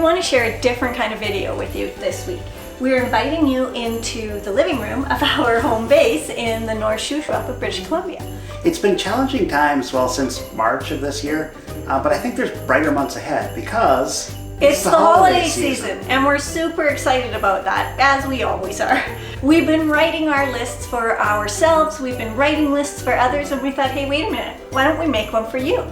want to share a different kind of video with you this week. We're inviting you into the living room of our home base in the North Shuswap of British Columbia. It's been challenging times, well, since March of this year, but I think there's brighter months ahead because it's the holiday season, and we're super excited about that, as we always are. We've been writing our lists for ourselves, we've been writing lists for others, and we thought, hey, wait a minute, why don't we make one for you?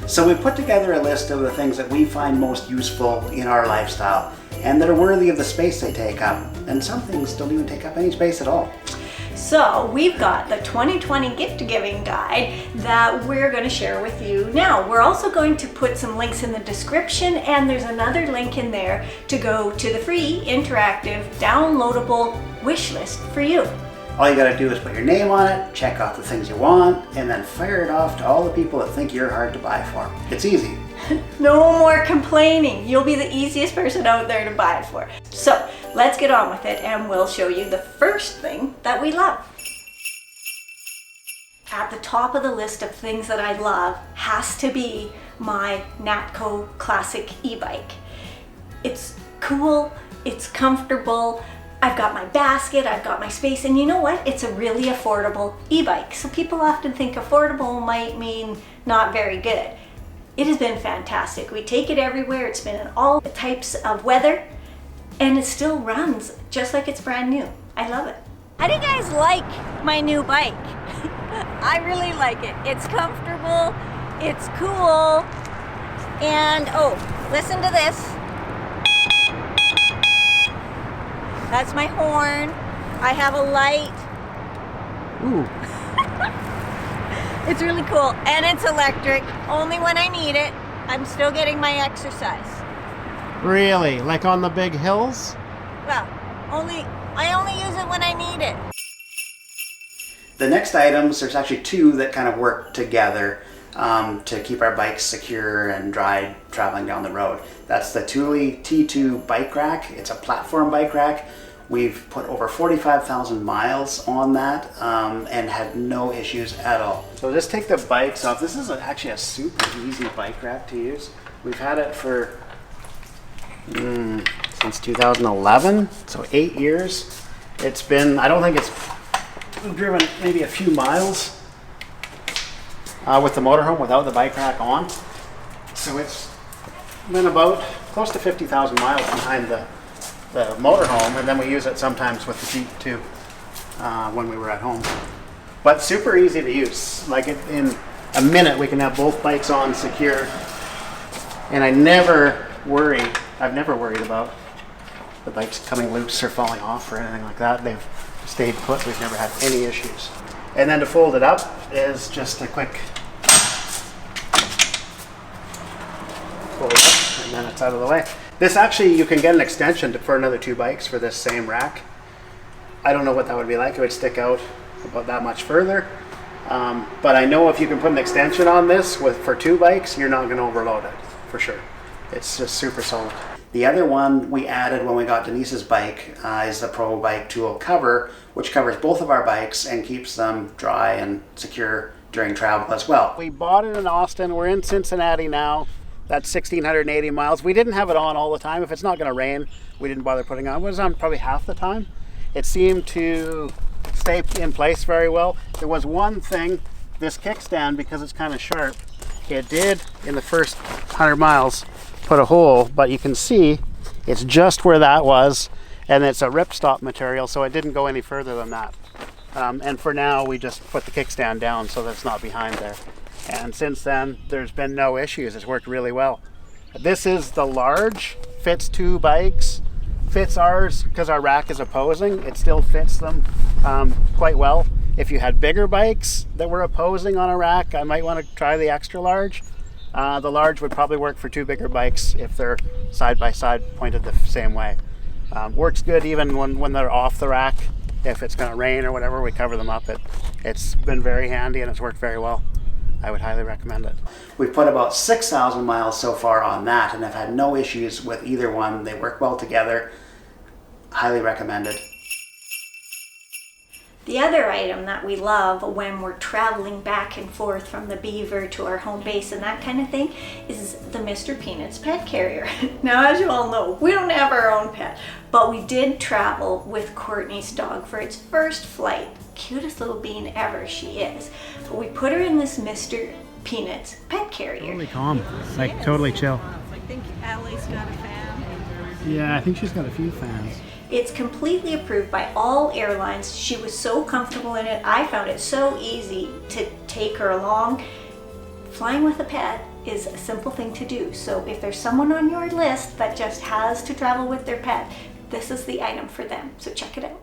So we put together a list of the things that we find most useful in our lifestyle and that are worthy of the space they take up. And some things don't even take up any space at all. So we've got the 2020 gift giving guide that we're going to share with you now. We're also going to put some links in the description, and there's another link in there to go to the free, interactive, downloadable wish list for you. All you gotta do is put your name on it, check off the things you want, and then fire it off to all the people that think you're hard to buy for. It's easy. No more complaining. You'll be the easiest person out there to buy it for. So let's get on with it, and we'll show you the first thing that we love. At the top of the list of things that I love has to be my Nakto classic e-bike. It's cool, it's comfortable, I've got my basket, I've got my space, and you know what? It's a really affordable e-bike. So people often think affordable might mean not very good. It has been fantastic. We take it everywhere. It's been in all types of weather, and it still runs just like it's brand new. I love it. How do you guys like my new bike? I really like it. It's comfortable, it's cool, and oh, listen to this. That's my horn. I have a light. Ooh. It's really cool, and it's electric, only when I need it. I'm still getting my exercise. Really? Like on the big hills? Well, I only use it when I need it. The next items, there's actually two that kind of work together to keep our bikes secure and dry traveling down the road. That's the Thule T2 bike rack. It's a platform bike rack. We've put over 45,000 miles on that and had no issues at all. So just take the bikes off. This is actually a super easy bike rack to use. We've had it for since 2011, so 8 years. It's been, I don't think it's driven maybe a few miles with the motorhome without the bike rack on. So it's been about close to 50,000 miles behind the motorhome, and then we use it sometimes with the Jeep too when we were at home. But super easy to use. Like in a minute we can have both bikes on secure, and I've never worried about the bikes coming loose or falling off or anything like that. They've stayed put. We've never had any issues. And then to fold it up is just a quick fold up, and then it's out of the way. This actually, you can get an extension for another two bikes for this same rack. I don't know what that would be like. It would stick out about that much further. But I know if you can put an extension on this for two bikes, you're not going to overload it, for sure. It's just super solid. The other one we added when we got Denise's bike is the Pro Bike Tool cover, which covers both of our bikes and keeps them dry and secure during travel as well. We bought it in Austin. We're in Cincinnati now. That's 1,680 miles. We didn't have it on all the time. If it's not going to rain, we didn't bother putting it on. It was on probably half the time. It seemed to stay in place very well. There was one thing, this kickstand, because it's kind of sharp, it did in the first 100 miles put a hole, but you can see it's just where that was, and it's a ripstop material, so it didn't go any further than that. And for now, we just put the kickstand down so that it's not behind there. And since then, there's been no issues. It's worked really well. This is the large, fits two bikes, fits ours because our rack is opposing. It still fits them quite well. If you had bigger bikes that were opposing on a rack, I might want to try the extra large. The large would probably work for two bigger bikes if they're side by side pointed the same way. Works good even when they're off the rack. If it's going to rain or whatever, we cover them up. It's been very handy and it's worked very well. I would highly recommend it. We've put about 6,000 miles so far on that and have had no issues with either one. They work well together. Highly recommended. The other item that we love when we're traveling back and forth from the Beaver to our home base and that kind of thing is the Mr. Peanuts pet carrier. Now, as you all know, we don't have our own pet, but we did travel with Courtney's dog for its first flight. Cutest little bean ever she is. But we put her in this Mr. Peanuts pet carrier. Totally calm. Like totally chill. I think Allie's got a fan. Yeah, I think she's got a few fans. It's completely approved by all airlines. She was so comfortable in it. I found it so easy to take her along. Flying with a pet is a simple thing to do. So if there's someone on your list that just has to travel with their pet, this is the item for them. So check it out.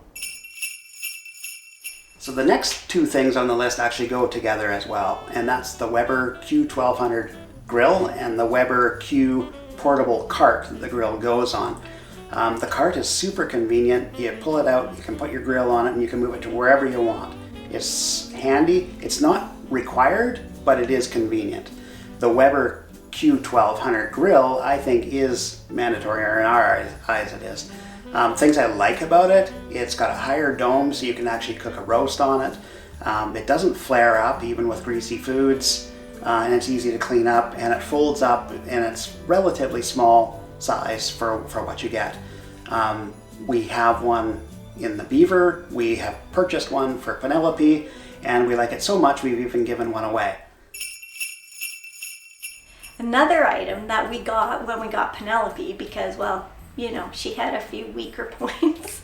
So the next two things on the list actually go together as well, and that's the Weber Q1200 grill and the Weber Q portable cart that the grill goes on. The cart is super convenient. You pull it out, you can put your grill on it, and you can move it to wherever you want. It's handy. It's not required, but it is convenient. The Weber Q1200 grill, I think, is mandatory, or in our eyes it is. Things I like about it, it's got a higher dome so you can actually cook a roast on it. It doesn't flare up even with greasy foods, and it's easy to clean up, and it folds up, and it's relatively small size for what you get. We have one in the Beaver, we have purchased one for Penelope, and we like it so much we've even given one away. Another item that we got when we got Penelope, because, well, you know, she had a few weaker points,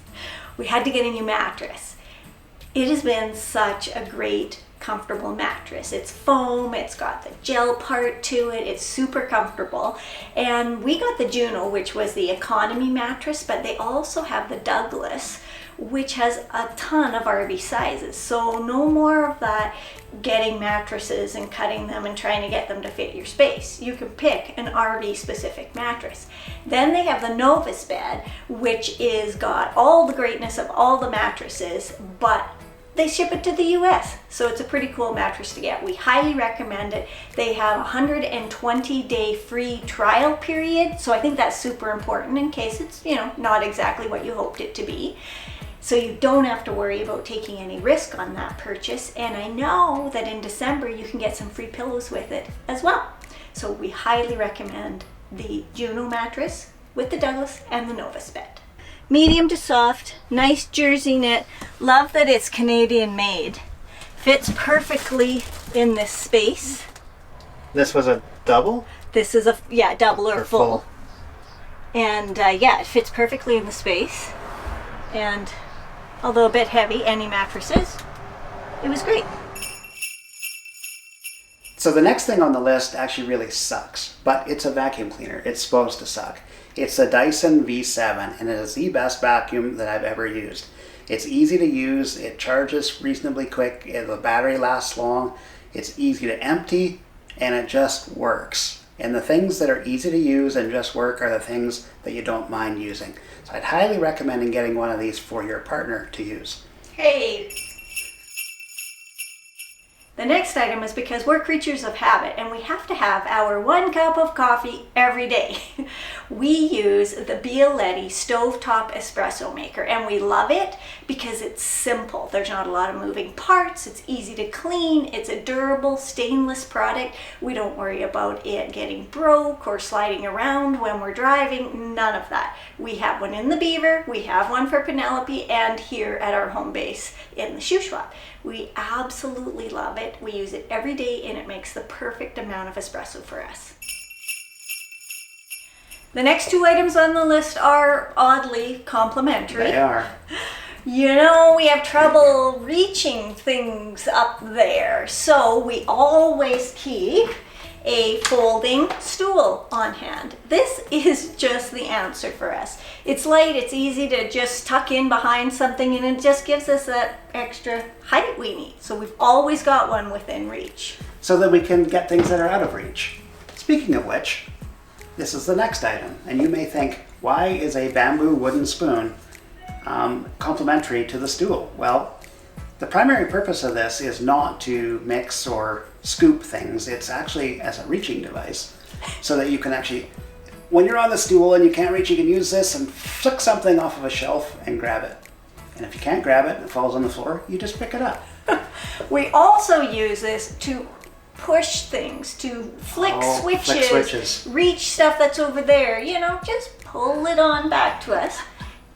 we had to get a new mattress. It has been such a great, comfortable mattress. It's foam, it's got the gel part to it, it's super comfortable. And we got the Juno, which was the economy mattress, but they also have the Douglas, which has a ton of RV sizes. So no more of that getting mattresses and cutting them and trying to get them to fit your space. You can pick an RV specific mattress. Then they have the Novusbed, which is got all the greatness of all the mattresses, but they ship it to the US, so it's a pretty cool mattress to get. We highly recommend it. They have a 120-day free trial period, so I think that's super important in case it's, you know, not exactly what you hoped it to be. So you don't have to worry about taking any risk on that purchase. And I know that in December you can get some free pillows with it as well. So we highly recommend the Juno mattress with the Douglas and the Novusbed. Medium to soft, nice jersey knit. Love that it's Canadian made. Fits perfectly in this space. This was a double? This is a, yeah, double or full. Full. And yeah, it fits perfectly in the space. And although a bit heavy, any mattresses, it was great. So the next thing on the list actually really sucks, but it's a vacuum cleaner. It's supposed to suck. It's the Dyson V7, and it is the best vacuum that I've ever used. It's easy to use, it charges reasonably quick, the battery lasts long, it's easy to empty, and it just works. And the things that are easy to use and just work are the things that you don't mind using. So I'd highly recommend getting one of these for your partner to use. Hey! The next item is because we're creatures of habit and we have to have our 1 cup of coffee every day. We use the Bialetti stovetop espresso maker and we love it because it's simple. There's not a lot of moving parts, it's easy to clean, it's a durable stainless product. We don't worry about it getting broke or sliding around when we're driving, none of that. We have one in the Beaver, we have one for Penelope, and here at our home base in the shoe swap. We absolutely love it. We use it every day and it makes the perfect amount of espresso for us. The next 2 items on the list are oddly complementary. They are. You know, we have trouble reaching things up there, so we always keep a folding stool on hand. This is just the answer for us. It's light, it's easy to just tuck in behind something, and it just gives us that extra height we need. So we've always got one within reach. So that we can get things that are out of reach. Speaking of which, this is the next item, and you may think, why is a bamboo wooden spoon complementary to the stool? Well, the primary purpose of this is not to mix or scoop things. It's actually as a reaching device so that you can actually, when you're on the stool and you can't reach, you can use this and flick something off of a shelf and grab it. And if you can't grab it and it falls on the floor, you just pick it up. We also use this to push things, to flick switches, reach stuff that's over there, you know, just pull it on back to us.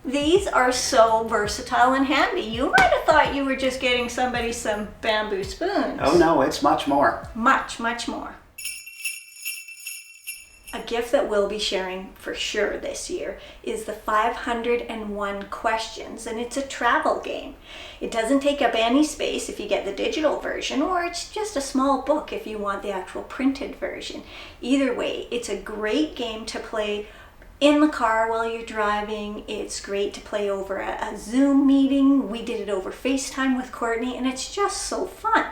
These are so versatile and handy. You might have thought you were just getting somebody some bamboo spoons. Oh no, it's much more. Much, much more. A gift that we'll be sharing for sure this year is the 501 questions, and it's a travel game. It doesn't take up any space if you get the digital version, or it's just a small book if you want the actual printed version. Either way, it's a great game to play in the car while you're driving. It's great to play over a Zoom meeting. We did it over FaceTime with Courtney, and it's just so fun.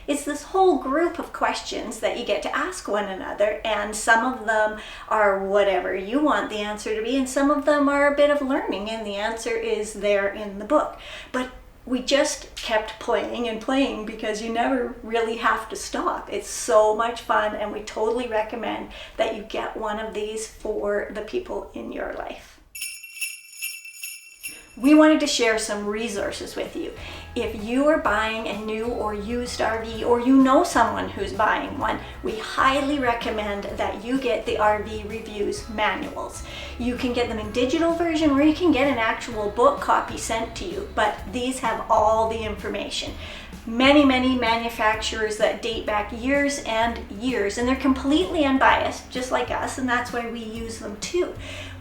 It's this whole group of questions that you get to ask one another, and some of them are whatever you want the answer to be, and some of them are a bit of learning, and the answer is there in the book. But we just kept playing and playing because you never really have to stop. It's so much fun, and we totally recommend that you get one of these for the people in your life. We wanted to share some resources with you. If you are buying a new or used RV, or you know someone who's buying one, we highly recommend that you get the RV reviews manuals. You can get them in digital version, or you can get an actual book copy sent to you, but these have all the information. Many manufacturers that date back years and years, and they're completely unbiased, just like us, and that's why we use them too.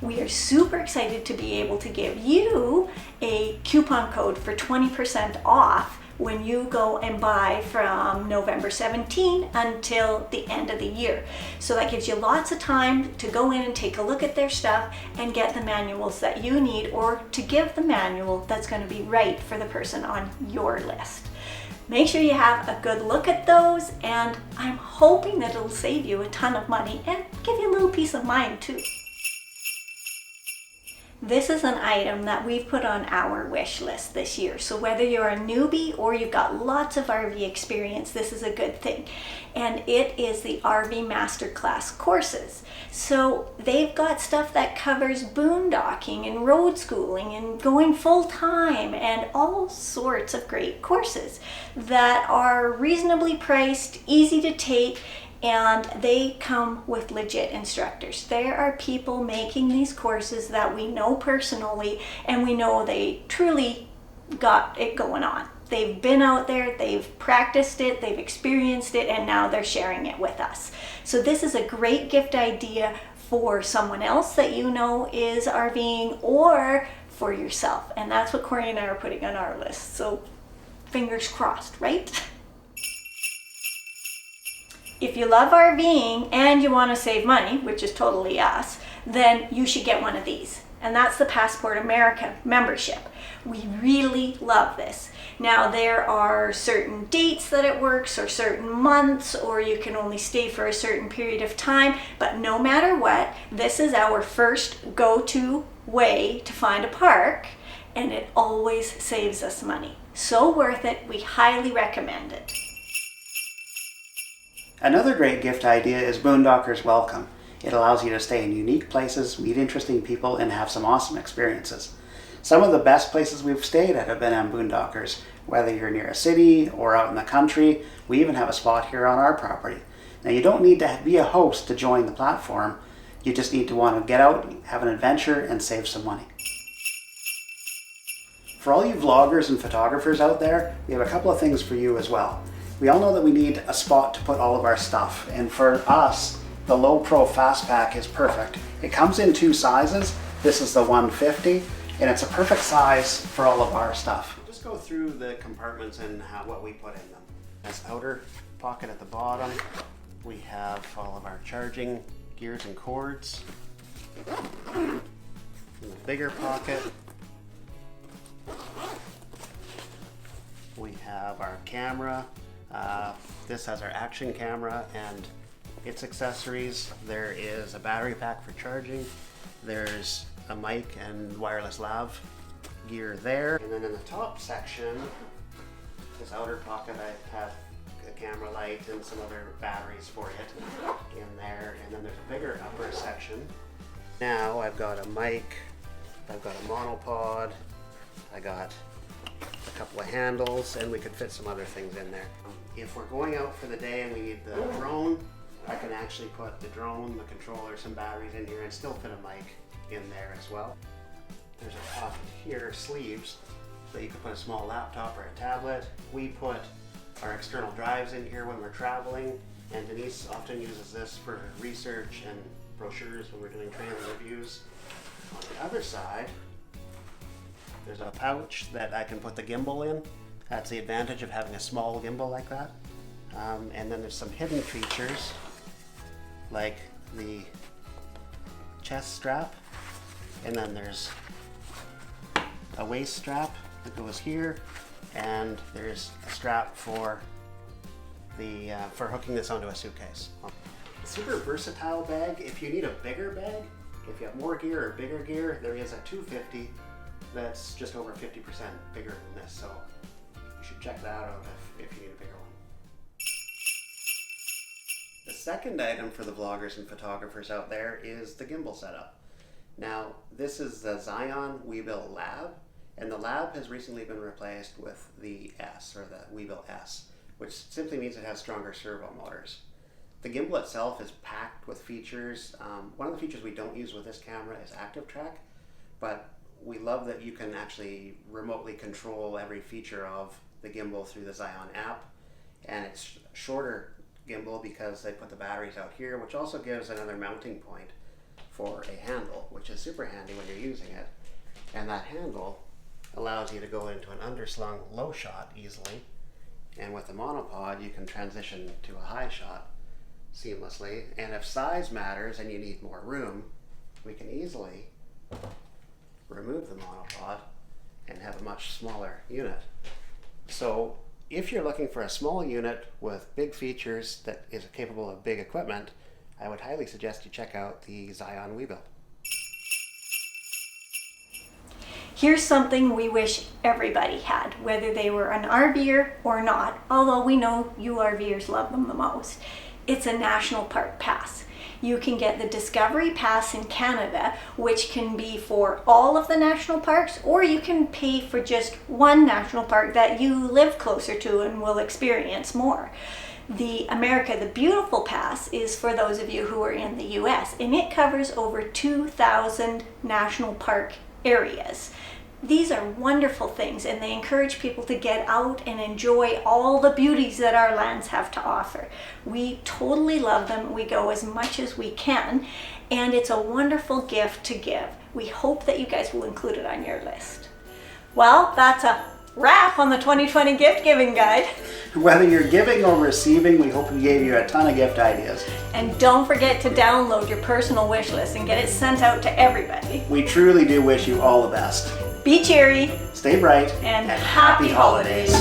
We are super excited to be able to give you a coupon code for 20% off when you go and buy from November 17 until the end of the year. So that gives you lots of time to go in and take a look at their stuff and get the manuals that you need, or to give the manual that's going to be right for the person on your list. Make sure you have a good look at those, and I'm hoping that it'll save you a ton of money and give you a little peace of mind too. This is an item that we've put on our wish list this year. So whether you're a newbie or you've got lots of RV experience, this is a good thing. And it is the RV Masterclass courses. So they've got stuff that covers boondocking and road schooling and going full time, and all sorts of great courses that are reasonably priced, easy to take, and they come with legit instructors. There are people making these courses that we know personally, and we know they truly got it going on. They've been out there, they've practiced it, they've experienced it, and now they're sharing it with us. So this is a great gift idea for someone else that you know is RVing, or for yourself. And that's what Corey and I are putting on our list. So fingers crossed, right? If you love RVing and you want to save money, which is totally us, then you should get one of these. And that's the Passport America membership. We really love this. Now, there are certain dates that it works, or certain months, or you can only stay for a certain period of time. But no matter what, this is our first go-to way to find a park, and it always saves us money. So worth it. We highly recommend it. Another great gift idea is Boondockers Welcome. It allows you to stay in unique places, meet interesting people, and have some awesome experiences. Some of the best places we've stayed at have been on Boondockers, whether you're near a city or out in the country. We even have a spot here on our property. Now, you don't need to be a host to join the platform. You just need to want to get out, have an adventure, and save some money. For all you vloggers and photographers out there, we have a couple of things for you as well. We all know that we need a spot to put all of our stuff, and for us, the Lowepro FastPack is perfect. It comes in two sizes. This is the 150, and it's a perfect size for all of our stuff. Just go through the compartments and what we put in them. This outer pocket at the bottom, we have all of our charging gears and cords. In the bigger pocket, we have our camera. This has our action camera and its accessories. There is a battery pack for charging. There's a mic and wireless lav gear there. And then in the top section, this outer pocket, I have a camera light and some other batteries for it in there. And then there's a bigger upper section. Now I've got a mic, I've got a monopod, I got a couple of handles, and we could fit some other things in there. If we're going out for the day and we need the drone, I can actually put the drone, the controller, some batteries in here and still fit a mic in there as well. There's a top here, sleeves, so you can put a small laptop or a tablet. We put our external drives in here when we're traveling, and Denise often uses this for research and brochures when we're doing trailer reviews. On the other side, there's a pouch that I can put the gimbal in. That's the advantage of having a small gimbal like that. And then there's some hidden features like the chest strap, and then there's a waist strap that goes here, and there's a strap for the for hooking this onto a suitcase. Super versatile bag. If you need a bigger bag, if you have more gear or bigger gear, there is a 250 that's just over 50% bigger than this, so you should check that out if you need a bigger one. The second item for the vloggers and photographers out there is the gimbal setup. Now, this is the Zhiyun Weebill Lab, and the Lab has recently been replaced with the S, or the Weebill S, which simply means it has stronger servo motors. The gimbal itself is packed with features. One of the features we don't use with this camera is Active Track, but we love that you can actually remotely control every feature of the gimbal through the Zhiyun app, and it's shorter gimbal because they put the batteries out here, which also gives another mounting point for a handle, which is super handy when you're using it. And that handle allows you to go into an underslung low shot easily, and with the monopod you can transition to a high shot seamlessly. And if size matters and you need more room, we can easily remove the monopod and have a much smaller unit. So if you're looking for a small unit with big features that is capable of big equipment, I would highly suggest you check out the Zhiyun Weebill. Here's something we wish everybody had, whether they were an RVer or not, although we know you RVers love them the most. It's a national park pass. You can get the Discovery Pass in Canada, which can be for all of the national parks, or you can pay for just one national park that you live closer to and will experience more. The America the Beautiful Pass is for those of you who are in the US, and it covers over 2,000 national park areas. These are wonderful things, and they encourage people to get out and enjoy all the beauties that our lands have to offer. We totally love them. We go as much as we can, and it's a wonderful gift to give. We hope that you guys will include it on your list. Well, that's a wrap on the 2020 gift giving guide. Whether you're giving or receiving, we hope we gave you a ton of gift ideas. And don't forget to download your personal wish list and get it sent out to everybody. We truly do wish you all the best. Be cheery. Stay bright. And happy holidays.